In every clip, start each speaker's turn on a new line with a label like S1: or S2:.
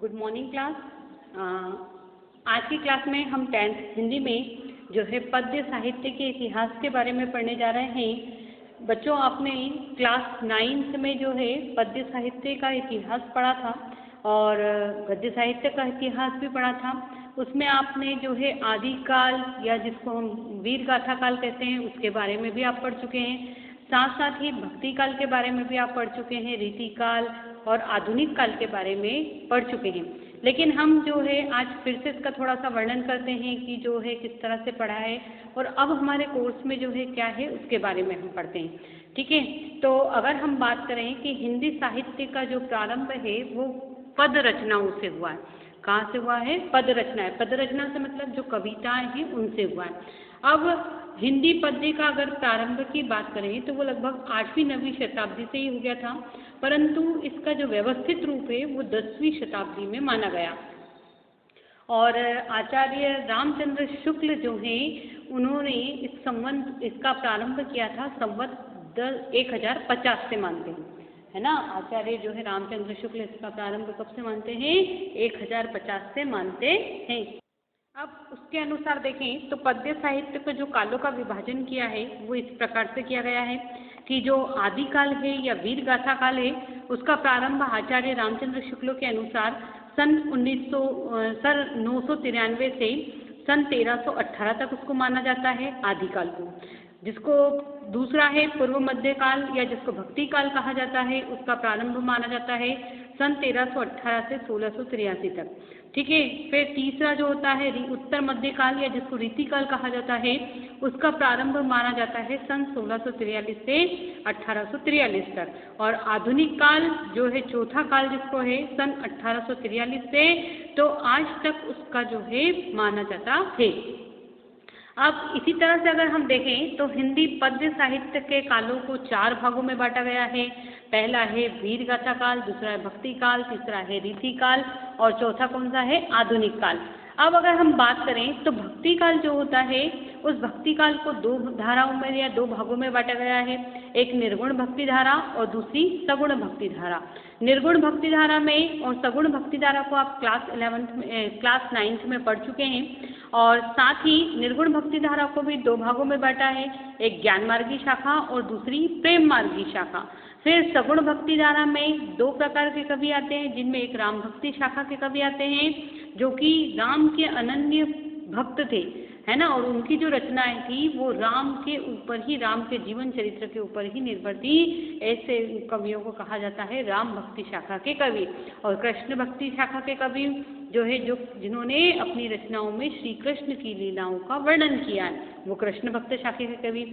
S1: Good morning class. आज की class में हम 10th हिंदी में जो है पद्य साहित्य के इतिहास के बारे में पढ़ने जा रहे हैं। बच्चों, आपने क्लास 9th में जो है पद्य साहित्य का इतिहास पढ़ा था और गद्य साहित्य का इतिहास भी पढ़ा था। उसमें आपने जो है आदिकाल या जिसको हम वीर गाथा काल कहते हैं उसके बारे में भी आप पढ़ चुके हैं। साथ साथ ही भक्ति काल के बारे में भी आप पढ़ चुके हैं, रीति काल और आधुनिक काल के बारे में पढ़ चुके हैं। लेकिन हम जो है आज फिर से इसका थोड़ा सा वर्णन करते हैं कि जो है किस तरह से पढ़ा है और अब हमारे कोर्स में जो है क्या है उसके बारे में हम पढ़ते हैं। ठीक है, तो अगर हम बात करें कि हिंदी साहित्य का जो प्रारंभ है वो पद रचनाओं से हुआ है। कहाँ से हुआ है? पद रचना है। पद रचना से मतलब जो कविताएं हैं उनसे हुआ है। अब हिंदी पद्य का अगर प्रारंभ की बात करें तो वो लगभग 8वीं-9वीं शताब्दी से ही हो गया था, परंतु इसका जो व्यवस्थित रूप है वो 10वीं शताब्दी में माना गया। और आचार्य रामचंद्र शुक्ल जो हैं उन्होंने इसका प्रारंभ किया था संवत 1050 से मानते हैं, है ना। आचार्य जो है रामचंद्र शुक्ल इसका प्रारंभ कब से मानते हैं? 1050 से मानते हैं। अब उसके अनुसार देखें तो पद्य साहित्य को जो कालों का विभाजन किया है वो इस प्रकार से किया गया है कि जो आदिकाल है या वीर गाथा काल है उसका प्रारंभ आचार्य रामचंद्र शुक्ल के अनुसार सन 993 से सन 1318 तक उसको माना जाता है आदिकाल को। जिसको दूसरा है पूर्व मध्य काल या जिसको भक्ति काल कहा जाता है उसका प्रारंभ माना जाता है सन 1318 से 1683 तक। ठीक है, फिर तीसरा जो होता है उत्तर मध्य काल या जिसको रीति काल कहा जाता है उसका प्रारंभ माना जाता है सन 1643 से 1843 तक। और आधुनिक काल जो है चौथा काल जिसको है सन 1843 से तो आज तक उसका जो है माना जाता है। अब इसी तरह से अगर हम देखें तो हिंदी पद्य साहित्य के कालों को 4 भागों में बांटा गया है। पहला है वीर गाथा काल, दूसरा है भक्ति काल, तीसरा है रीति काल और चौथा कौन सा है? आधुनिक काल। अब अगर हम बात करें तो भक्ति काल जो होता है उस भक्ति काल को 2 धाराओं में या 2 भागों में बांटा गया है। एक निर्गुण भक्ति धारा और दूसरी सगुण भक्ति धारा। निर्गुण भक्ति धारा में और सगुण भक्ति धारा को आप क्लास 9th में पढ़ चुके हैं। और साथ ही निर्गुण भक्ति धारा को भी 2 भागों में बांटा है, एक ज्ञान मार्गी शाखा और दूसरी प्रेम मार्गी शाखा। फिर सगुण भक्ति धारा में 2 प्रकार के कवि आते हैं जिनमें एक राम भक्ति शाखा के कवि आते हैं जो कि राम के अनन्य भक्त थे, है ना, और उनकी जो रचनाएं थी वो राम के ऊपर ही, राम के जीवन चरित्र के ऊपर ही निर्भर थी। ऐसे कवियों को कहा जाता है राम भक्ति शाखा के कवि। और कृष्ण भक्ति शाखा के कवि जो है जिन्होंने अपनी रचनाओं में श्री कृष्ण की लीलाओं का वर्णन किया है वो कृष्ण भक्त शाखा के कवि।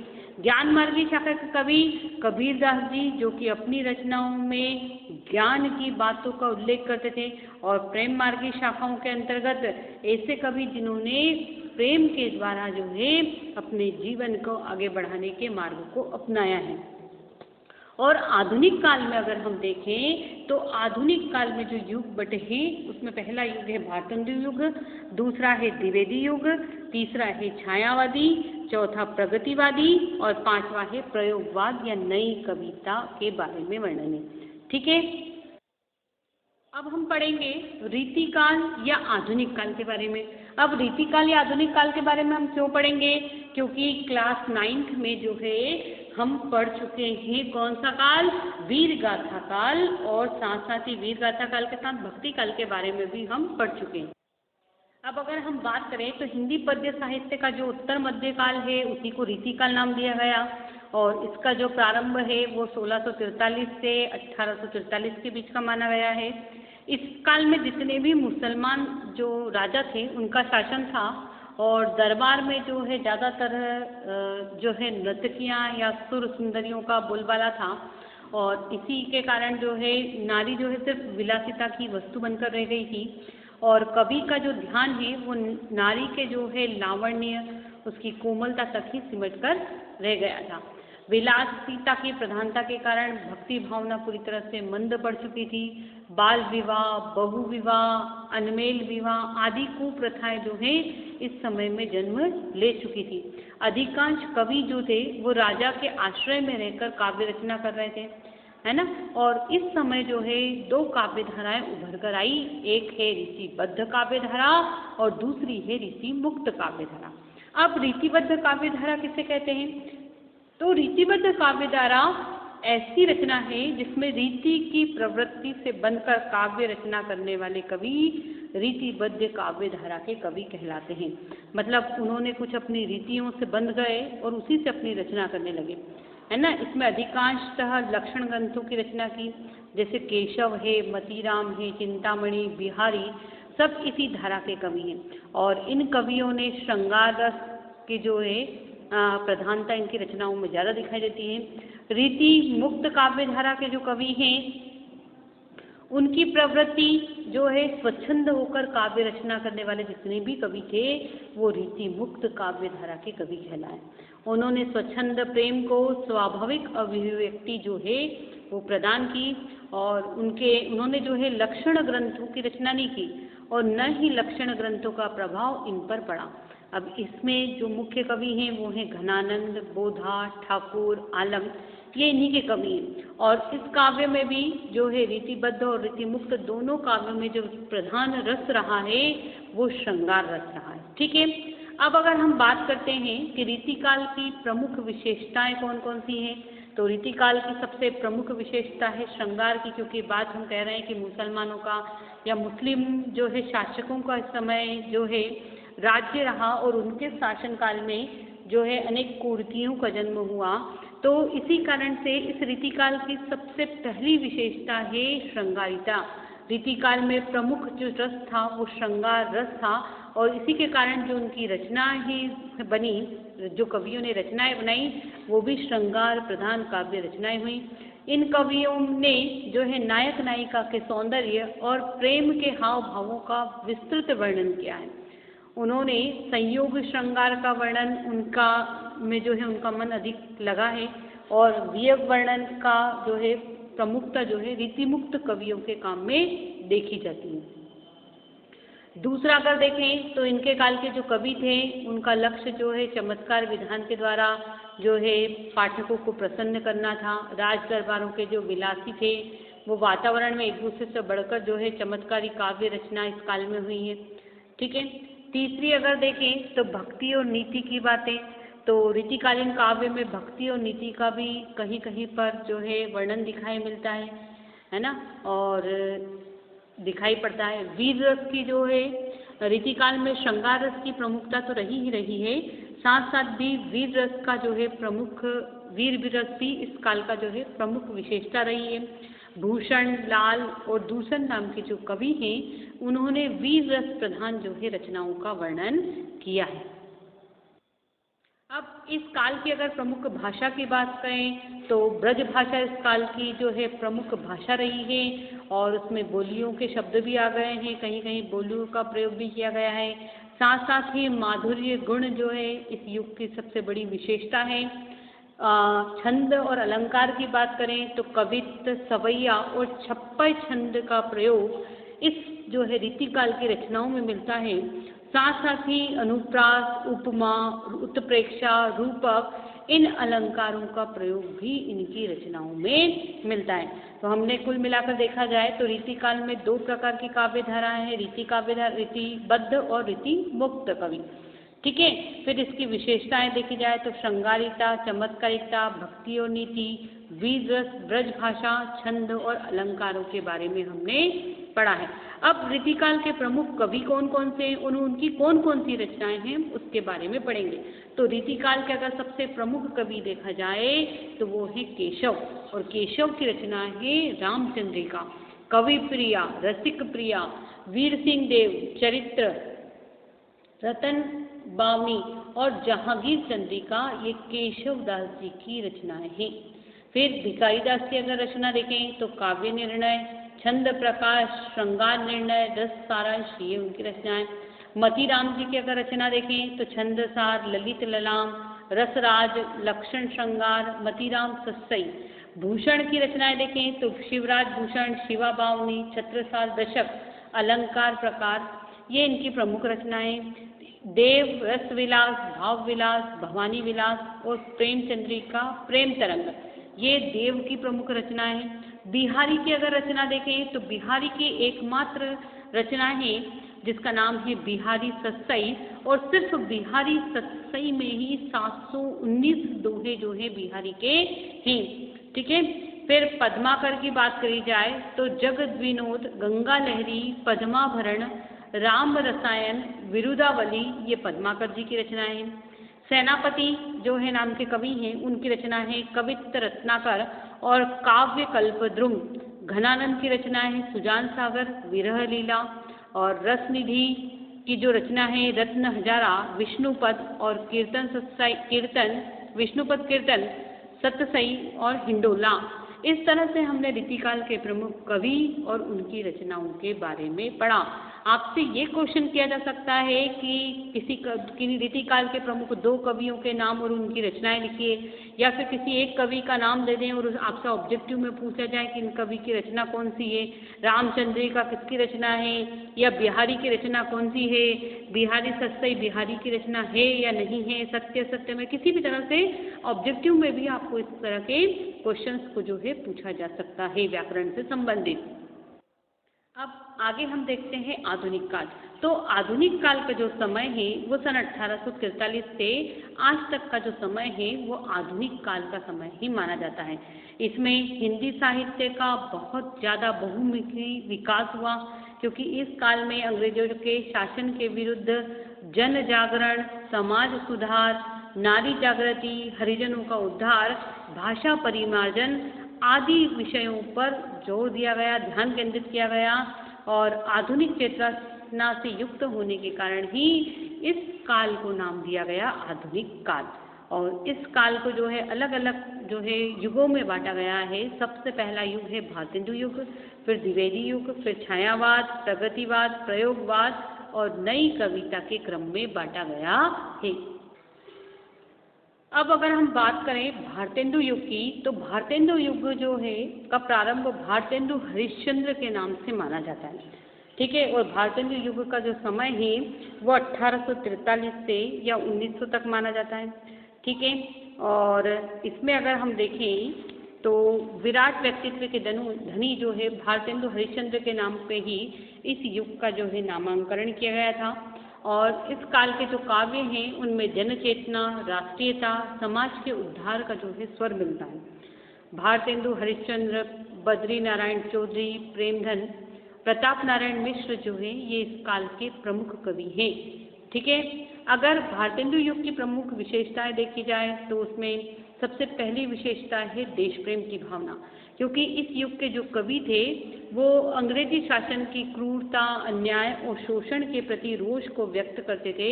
S1: ज्ञान मार्गी शाखा के कवि कबीरदास जी जो कि अपनी रचनाओं में ज्ञान की बातों का उल्लेख करते थे। और प्रेम मार्गी शाखाओं के अंतर्गत ऐसे कवि जिन्होंने प्रेम के द्वारा जो है अपने जीवन को आगे बढ़ाने के मार्ग को अपनाया है। और आधुनिक काल में अगर हम देखें तो आधुनिक काल में जो युग बटे हैं उसमें पहला युग है भारतेंदु युग, दूसरा है द्विवेदी युग, तीसरा है छायावादी, चौथा प्रगतिवादी और 5वां है प्रयोगवाद या नई कविता के बारे में वर्णन है। ठीक है, अब हम पढ़ेंगे रीति काल या आधुनिक काल के बारे में। अब रीति काल या आधुनिक काल के बारे में हम क्यों पढ़ेंगे? क्योंकि क्लास 9th में जो है हम पढ़ चुके हैं कौन सा काल? वीर गाथा काल। और साथ साथ ही वीर गाथा काल के साथ भक्ति काल के बारे में भी हम पढ़ चुके हैं। अब अगर हम बात करें तो हिंदी पद्य साहित्य का जो उत्तर मध्य काल है उसी को रीति काल नाम दिया गया और इसका जो प्रारंभ है वो 1643 से 1843 के बीच का माना गया है। इस काल में जितने भी मुसलमान जो राजा थे उनका शासन था और दरबार में जो है ज़्यादातर जो है नर्तकियाँ या सुर सुंदरियों का बोलबाला था। और इसी के कारण जो है नारी जो है सिर्फ विलासिता की वस्तु बनकर रह गई थी और कवि का जो ध्यान है वो नारी के जो है लावण्य, उसकी कोमलता तक ही सिमट कर रह गया था। विलासिता की प्रधानता के कारण भक्ति भावना पूरी तरह से मंद पड़ चुकी थी। बाल विवाह, बहु विवाह, अनमेल विवाह आदि कुप्रथाएं जो हैं इस समय में जन्म ले चुकी थी। अधिकांश कवि जो थे वो राजा के आश्रय में रहकर काव्य रचना कर रहे थे। है ना। और इस समय जो है दो काव्य धाराएं उभर कर आई, एक है रीतिबद्ध काव्य धारा और दूसरी है रीति मुक्त काव्य धारा। अब रीतिबद्ध काव्य धारा किसे कहते हैं? तो रीतिबद्ध काव्य धारा ऐसी रचना है जिसमें रीति की प्रवृत्ति से बनकर काव्य रचना करने वाले कवि रीतिबद्ध काव्य धारा के कवि कहलाते हैं। मतलब उन्होंने कुछ अपनी रीतियों से बंध गए और उसी से अपनी रचना करने लगे, है ना। इसमें अधिकांशतः लक्षण ग्रंथों की रचना की, जैसे केशव है, मतीराम है, चिंतामणि, बिहारी, सब इसी धारा के कवि हैं। और इन कवियों ने श्रृंगार रस की जो है प्रधानता इनकी रचनाओं में ज़्यादा दिखाई देती है। रीति मुक्त काव्य धारा के जो कवि हैं उनकी प्रवृत्ति जो है स्वच्छंद होकर काव्य रचना करने वाले जितने भी कवि थे वो रीति मुक्त काव्य धारा के कवि कहलाए। उन्होंने स्वच्छंद प्रेम को स्वाभाविक अभिव्यक्ति जो है वो प्रदान की और उन्होंने जो है लक्षण ग्रंथों की रचना नहीं की और न ही लक्षण ग्रंथों का प्रभाव इन पर पड़ा। अब इसमें जो मुख्य कवि हैं वो हैं घनानंद, बोधा, ठाकुर, आलम, ये इन्हीं के कवि हैं। और इस काव्य में भी जो है रीतिबद्ध और रीतिमुक्त दोनों काव्यों में जो प्रधान रस रहा है वो श्रृंगार रस रहा है। ठीक है, अब अगर हम बात करते हैं कि रीतिकाल की प्रमुख विशेषताएं कौन कौन सी हैं, तो रीतिकाल की सबसे प्रमुख विशेषता है श्रृंगार की, क्योंकि बात हम कह रहे हैं कि मुसलमानों का या मुस्लिम जो है शासकों का इस समय जो है राज्य रहा और उनके शासनकाल में जो है अनेक कुरीतियों का जन्म हुआ। तो इसी कारण से इस रीतिकाल की सबसे पहली विशेषता है श्रृंगारिता। रीतिकाल में प्रमुख जो रस था वो श्रृंगार रस था और इसी के कारण जो उनकी रचनाएं बनी, जो कवियों ने रचनाएं बनाई वो भी श्रृंगार प्रधान काव्य रचनाएं हुई। इन कवियों ने जो है नायक नायिका के सौंदर्य और प्रेम के हाव भावों का विस्तृत वर्णन किया है। उन्होंने संयोग श्रृंगार का वर्णन उनका में जो है उनका मन अधिक लगा है और वियोग वर्णन का जो है प्रमुखता जो है रीतिमुक्त कवियों के काम में देखी जाती है। दूसरा अगर देखें तो इनके काल के जो कवि थे उनका लक्ष्य जो है चमत्कार विधान के द्वारा जो है पाठकों को प्रसन्न करना था। राज दरबारों के जो विलासी थे वो वातावरण में एक दूसरे से बढ़कर जो है चमत्कारी काव्य रचना इस काल में हुई है। ठीक है, तीसरी अगर देखें तो भक्ति और नीति की बातें, तो रीतिकालीन काव्य में भक्ति और नीति का भी कहीं कहीं पर जो है वर्णन दिखाई मिलता है ना, और दिखाई पड़ता है। वीर रस की जो है रीतिकाल में श्रृंगार रस की प्रमुखता तो रही ही रही है, साथ साथ भी वीर रस का जो है प्रमुख वीर रस भी इस काल का जो है प्रमुख विशेषता रही है। भूषण, लाल और दूषण नाम के जो कवि हैं उन्होंने वीर रस प्रधान जो है रचनाओं का वर्णन किया है। अब इस काल की अगर प्रमुख भाषा की बात करें तो ब्रज भाषा इस काल की जो है प्रमुख भाषा रही है और उसमें बोलियों के शब्द भी आ गए हैं, कहीं कहीं बोलियों का प्रयोग भी किया गया है। साथ साथ ही माधुर्य गुण जो है इस युग की सबसे बड़ी विशेषता है। छंद और अलंकार की बात करें तो कवित्त, सवैया और छप्पय छंद का प्रयोग इस जो है रीतिकाल की रचनाओं में मिलता है। साथ साथ ही अनुप्रास, उपमा, उत्प्रेक्षा, रूपक, इन अलंकारों का प्रयोग भी इनकी रचनाओं में मिलता है। तो हमने कुल मिलाकर देखा जाए तो रीतिकाल में दो प्रकार की काव्य धाराएं हैं, रीति काव्य धारा, रीतिबद्ध और रीति मुक्त कवि। ठीक है, फिर इसकी विशेषताएं देखी जाए तो श्रृंगारिता, चमत्कारिता, भक्ति और नीति, वीर रस, ब्रज भाषा, छंद और अलंकारों के बारे में हमने पढ़ा है। अब रीतिकाल के प्रमुख कवि कौन कौन से हैं, उनकी कौन कौन सी रचनाएं हैं उसके बारे में पढ़ेंगे। तो रीतिकाल के अगर सबसे प्रमुख कवि देखा जाए तो वो है केशव, और केशव की रचना है रामचंद्रिका, कवि प्रिया, रसिक प्रिया, वीर सिंह देव चरित्र, रतन बावनी और जहांगीर चंद्रिका, ये केशव दास जी की रचनाएं हैं। फिर भिखारी दास की अगर रचना देखें तो काव्य निर्णय, छंद प्रकाश, श्रृंगार निर्णय, रस सारांश, ये उनकी रचनाएं। मतीराम जी की अगर रचना देखें तो छंदसार, ललित ललाम, रसराज, लक्षण श्रृंगार, मतीराम सस्सई। भूषण की रचनाएं देखें तो शिवराज भूषण, शिवा बावनी, छत्रसाल, दशक, अलंकार प्रकार, ये इनकी प्रमुख रचनाएं। देव, रस विलास, भाव विलास, भवानी विलास और प्रेम चंद्रिका, प्रेम तरंग, ये देव की प्रमुख रचना है। बिहारी की अगर रचना देखें तो बिहारी की एकमात्र रचना है जिसका नाम है बिहारी सत्सई, और सिर्फ बिहारी सत्सई में ही 719 दोहे जो है बिहारी के हैं। ठीक है। फिर पद्माकर की बात करी जाए तो जगद विनोद, गंगा लहरी, पद्माभरण, राम रसायन, विरुदावली, ये पद्माकर जी की रचना है। सेनापति जो है नाम के कवि हैं, उनकी रचना है कवित्त रत्नाकर और काव्य कल्पद्रुम। घनानंद की रचना है सुजान सागर, विरह लीला, और रसनिधि की जो रचना है रत्न हजारा, विष्णुपद और कीर्तन विष्णुपद कीर्तन, सतसई और हिंडोला। इस तरह से हमने रीतिकाल के प्रमुख कवि और उनकी रचनाओं के बारे में पढ़ा। आपसे ये क्वेश्चन किया जा सकता है कि किसी रीतिकाल के प्रमुख 2 कवियों के नाम और उनकी रचनाएं लिखिए, या फिर किसी एक कवि का नाम दे दें और आपसे ऑब्जेक्टिव में पूछा जाए कि इन कवि की रचना कौन सी है, रामचंद्री का किसकी रचना है, या बिहारी की रचना कौन सी है, बिहारी सत्सई बिहारी की रचना है या नहीं है, सत्य सत्य में किसी भी तरह से ऑब्जेक्टिव में भी आपको इस तरह के क्वेश्चंस को जो है पूछा जा सकता है व्याकरण से संबंधित। अब आगे हम देखते हैं आधुनिक काल। तो आधुनिक काल का जो समय है वो सन 1843 से आज तक का जो समय है वो आधुनिक काल का समय ही माना जाता है। इसमें हिंदी साहित्य का बहुत ज़्यादा बहुमुखी विकास हुआ, क्योंकि इस काल में अंग्रेजों के शासन के विरुद्ध जन जागरण, समाज सुधार, नारी जागृति, हरिजनों का उद्धार, भाषा परिमार्जन आदि विषयों पर जोर दिया गया, ध्यान केंद्रित किया गया, और आधुनिक चेतना से युक्त होने के कारण ही इस काल को नाम दिया गया आधुनिक काल। और इस काल को जो है अलग अलग जो है युगों में बांटा गया है। सबसे पहला युग है भारतेंदु युग, फिर द्विवेदी युग, फिर छायावाद, प्रगतिवाद, प्रयोगवाद और नई कविता के क्रम में बांटा गया है। अब अगर हम बात करें भारतेंदु युग की, तो भारतेंदु युग जो है का प्रारंभ भारतेंदु हरिश्चंद्र के नाम से माना जाता है। ठीक है। और भारतेंदु युग का जो समय है वो 1843 से या 1900 तक माना जाता है। ठीक है। और इसमें अगर हम देखें तो विराट व्यक्तित्व के धनी जो है भारतेंदु हरिश्चंद्र के नाम पे ही इस युग का जो है नामांकन किया गया था। और इस काल के जो काव्य हैं उनमें जनचेतना, राष्ट्रीयता, समाज के उद्धार का जो है स्वर मिलता है। भारतेंदु हरिश्चंद्र, बद्री नारायण चौधरी, प्रेमधन, प्रताप नारायण मिश्र जो है ये इस काल के प्रमुख कवि हैं। ठीक है। अगर भारतेंदु युग की प्रमुख विशेषताएं देखी जाए तो उसमें सबसे पहली विशेषता है देश प्रेम की भावना, क्योंकि इस युग के जो कवि थे वो अंग्रेजी शासन की क्रूरता, अन्याय और शोषण के प्रति रोष को व्यक्त करते थे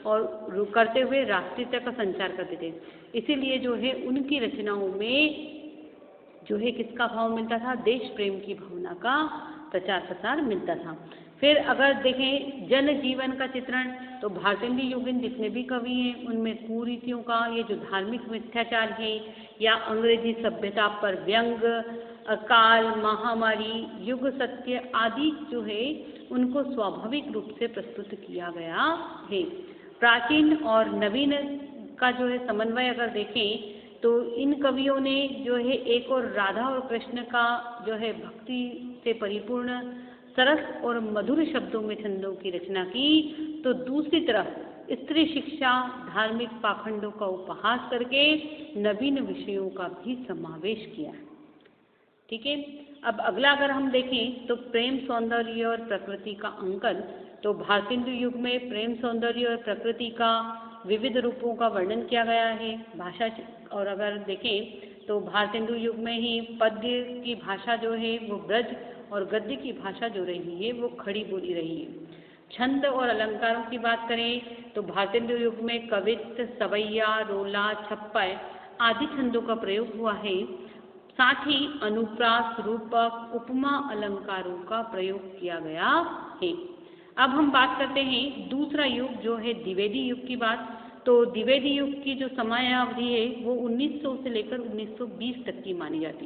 S1: और करते हुए राष्ट्रीयता का संचार करते थे। इसीलिए जो है उनकी रचनाओं में जो है किसका भाव मिलता था, देश प्रेम की भावना का प्रचार प्रसार मिलता था। फिर अगर देखें जन जीवन का चित्रण, तो भारतेंदु युगीन जितने भी कवि हैं उनमें कुरीतियों का, ये जो धार्मिक मिथ्याचार है या अंग्रेजी सभ्यता पर व्यंग, अकाल, महामारी, युग सत्य आदि जो है उनको स्वाभाविक रूप से प्रस्तुत किया गया है। प्राचीन और नवीन का जो है समन्वय अगर देखें तो इन कवियों ने जो है एक और राधा और कृष्ण का जो है भक्ति से परिपूर्ण सरस और मधुर शब्दों में छंदों की रचना की, तो दूसरी तरफ स्त्री शिक्षा, धार्मिक पाखंडों का उपहास करके नवीन विषयों का भी समावेश किया। ठीक है। अब अगला अगर हम देखें तो प्रेम, सौंदर्य और प्रकृति का अंकन, तो भारतेंदु युग में प्रेम, सौंदर्य और प्रकृति का विविध रूपों का वर्णन किया गया है। भाषा और अगर देखें तो भारतेंदु युग में ही पद्य की भाषा जो है वो ब्रज और गद्य की भाषा जो रही है वो खड़ी बोली रही है। छंद और अलंकारों की बात करें तो भारतेंदु युग में कवित्त, सवैया, रोला, छप्पय आदि छंदों का प्रयोग हुआ है। साथ ही अनुप्रास, रूपक, उपमा अलंकारों का प्रयोग किया गया है। अब हम बात करते हैं दूसरा युग जो है द्विवेदी युग की बात। तो द्विवेदी युग की जो समयावधि है वो 1900 से लेकर 1920 तक की मानी जाती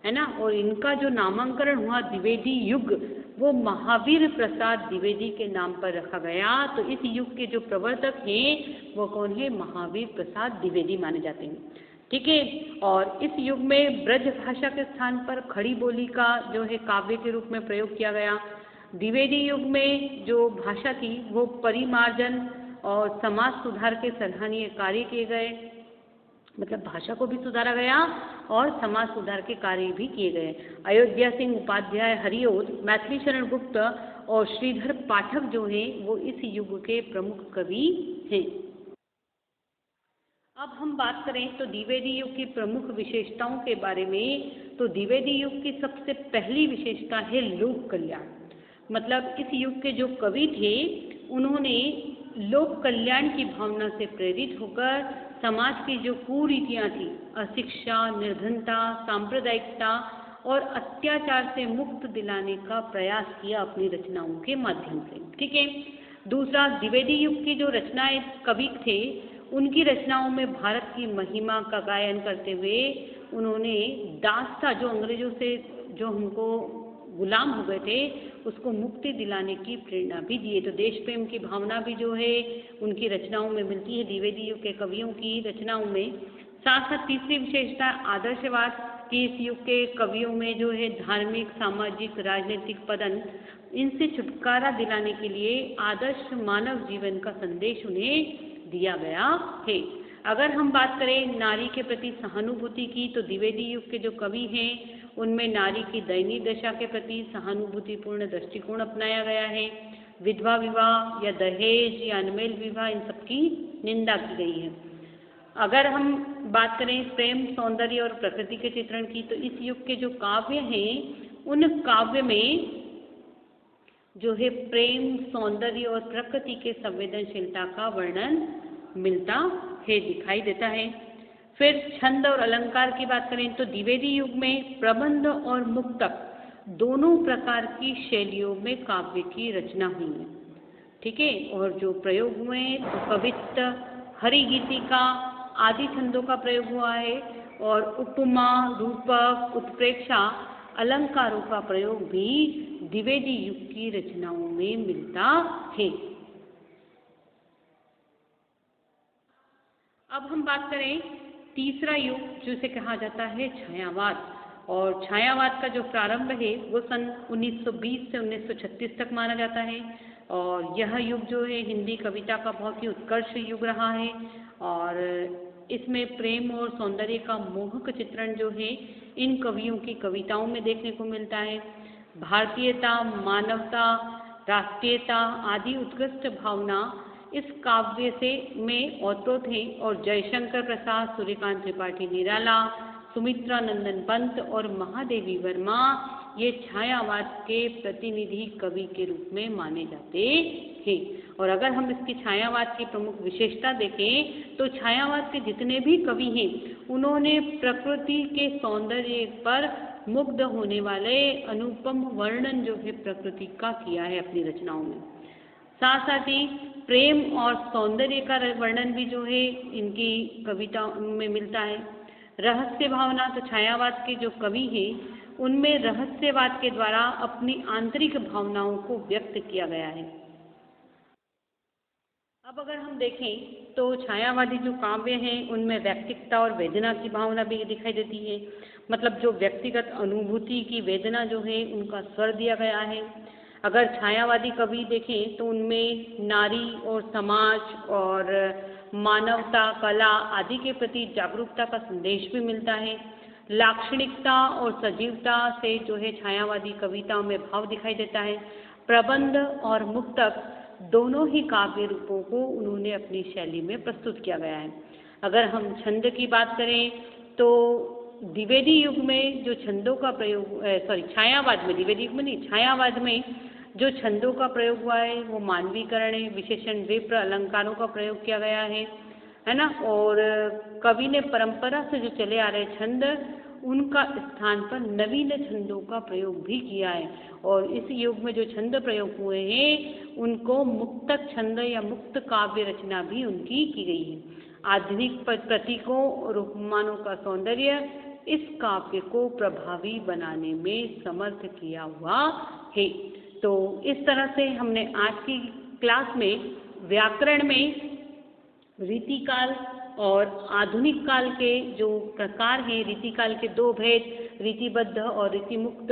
S1: है ना। और इनका जो नामांकन हुआ द्विवेदी युग वो महावीर प्रसाद द्विवेदी के नाम पर रखा गया। तो इस युग के जो प्रवर्तक हैं वो कौन है, महावीर प्रसाद द्विवेदी माने जाते हैं। ठीक है। और इस युग में ब्रज भाषा के स्थान पर खड़ी बोली का जो है काव्य के रूप में प्रयोग किया गया। द्विवेदी युग में जो भाषा थी वो परिमार्जन और समाज सुधार के सराहनीय कार्य किए गए, मतलब भाषा को भी सुधारा गया और समाज सुधार के कार्य भी किए गए। अयोध्या सिंह उपाध्याय हरिओद, मैथिली शरण गुप्त और श्रीधर पाठक जो हैं वो इस युग के प्रमुख कवि हैं। अब हम बात करें तो द्विवेदी युग की प्रमुख विशेषताओं के बारे में, तो द्विवेदी युग की सबसे पहली विशेषता है लोक कल्याण। मतलब इस युग के जो कवि थे उन्होंने लोक कल्याण की भावना से प्रेरित होकर समाज की जो कुरीतियाँ थी, अशिक्षा, निर्धनता, सांप्रदायिकता और अत्याचार से मुक्त दिलाने का प्रयास किया अपनी रचनाओं के माध्यम से। ठीक है। दूसरा, द्विवेदी युग की जो रचनाएं कवि थे उनकी रचनाओं में भारत की महिमा का गायन करते हुए उन्होंने दास्ता, जो अंग्रेजों से जो हमको गुलाम हो गए थे, उसको मुक्ति दिलाने की प्रेरणा भी दी है। तो देश प्रेम की भावना भी जो है उनकी रचनाओं में मिलती है, द्विवेदी युग के कवियों की रचनाओं में। साथ साथ तीसरी विशेषता आदर्शवाद की इस युग के कवियों में जो है धार्मिक, सामाजिक, राजनीतिक पतन, इनसे छुटकारा दिलाने के लिए आदर्श मानव जीवन का संदेश उन्हें दिया गया है। अगर हम बात करें नारी के प्रति सहानुभूति की, तो द्विवेदी युग के जो कवि हैं उनमें नारी की दयनीय दशा के प्रति सहानुभूतिपूर्ण दृष्टिकोण अपनाया गया है। विधवा विवाह या दहेज या अनमेल विवाह, इन सबकी निंदा की गई है। अगर हम बात करें प्रेम, सौंदर्य और प्रकृति के चित्रण की, तो इस युग के जो काव्य हैं उन काव्य में जो है प्रेम, सौंदर्य और प्रकृति के संवेदनशीलता का वर्णन मिलता है, दिखाई देता है। फिर छंद और अलंकार की बात करें तो द्विवेदी युग में प्रबंध और मुक्तक दोनों प्रकार की शैलियों में काव्य की रचना हुई है। ठीक है। और जो प्रयोग हुए तो कवित्त, हरिगीतिका आदि छंदों का प्रयोग हुआ है और उपमा, रूपक, उत्प्रेक्षा, अलंकारों का प्रयोग भी द्विवेदी युग की रचनाओं में मिलता है। अब हम बात करें तीसरा युग जिसे कहा जाता है छायावाद। और छायावाद का जो प्रारंभ है वो सन 1920 से 1936 तक माना जाता है। और यह युग जो है हिंदी कविता का बहुत ही उत्कर्ष युग रहा है और इसमें प्रेम और सौंदर्य का मोहक चित्रण जो है इन कवियों की कविताओं में देखने को मिलता है। भारतीयता, मानवता, राष्ट्रीयता आदि उत्कृष्ट भावना इस काव्य से में ओतप्रोत हैं और जयशंकर प्रसाद, सूर्यकांत त्रिपाठी निराला, सुमित्रा नंदन पंत और महादेवी वर्मा ये छायावाद के प्रतिनिधि कवि के रूप में माने जाते हैं। और अगर हम इसकी छायावाद की प्रमुख विशेषता देखें तो छायावाद के जितने भी कवि हैं उन्होंने प्रकृति के सौंदर्य पर मुग्ध होने वाले अनुपम वर्णन जो है प्रकृति का किया है अपनी रचनाओं में। साथ साथ ही प्रेम और सौंदर्य का वर्णन भी जो है इनकी कविताओं में मिलता है। रहस्य भावना, तो छायावाद के जो कवि हैं उनमें रहस्यवाद के द्वारा अपनी आंतरिक भावनाओं को व्यक्त किया गया है। अब अगर हम देखें तो छायावादी जो काव्य हैं उनमें व्यक्तिकता और वेदना की भावना भी दिखाई देती है। मतलब जो व्यक्तिगत अनुभूति की वेदना जो है उनका स्वर दिया गया है। अगर छायावादी कवि देखें तो उनमें नारी और समाज और मानवता, कला आदि के प्रति जागरूकता का संदेश भी मिलता है। लाक्षणिकता और सजीवता से जो है छायावादी कविताओं में भाव दिखाई देता है। प्रबंध और मुक्तक दोनों ही काव्य रूपों को उन्होंने अपनी शैली में प्रस्तुत किया गया है। अगर हम छंद की बात करें तो द्विवेदी युग में जो छंदों का प्रयोग छायावाद में, द्विवेदी युग में नहीं, छायावाद में जो छंदों का प्रयोग हुआ है वो मानवीकरण है, विशेषण, विप्र, अलंकारों का प्रयोग किया गया है ना। और कवि ने परंपरा से जो चले आ रहे छंद उनका स्थान पर नवीन छंदों का प्रयोग भी किया है। और इस युग में जो छंद प्रयोग हुए हैं उनको मुक्तक छंद या मुक्त काव्य रचना भी उनकी की गई है। आधुनिक प्रतीकों और उपमानों का सौंदर्य इस काव्य को प्रभावी बनाने में समर्थ किया हुआ है। तो इस तरह से हमने आज की क्लास में व्याकरण में रीतिकाल और आधुनिक काल के जो प्रकार हैं, रीतिकाल के दो भेद, रीतिबद्ध और रीतिमुक्त,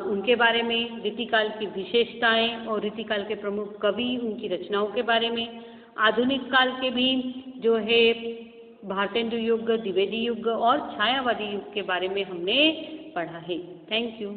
S1: उनके बारे में, रीतिकाल की विशेषताएं और रीतिकाल के प्रमुख कवि, उनकी रचनाओं के बारे में, आधुनिक काल के भी जो है भारतेंदु युग, द्विवेदी युग और छायावादी युग के बारे में हमने पढ़ा है। Thank you.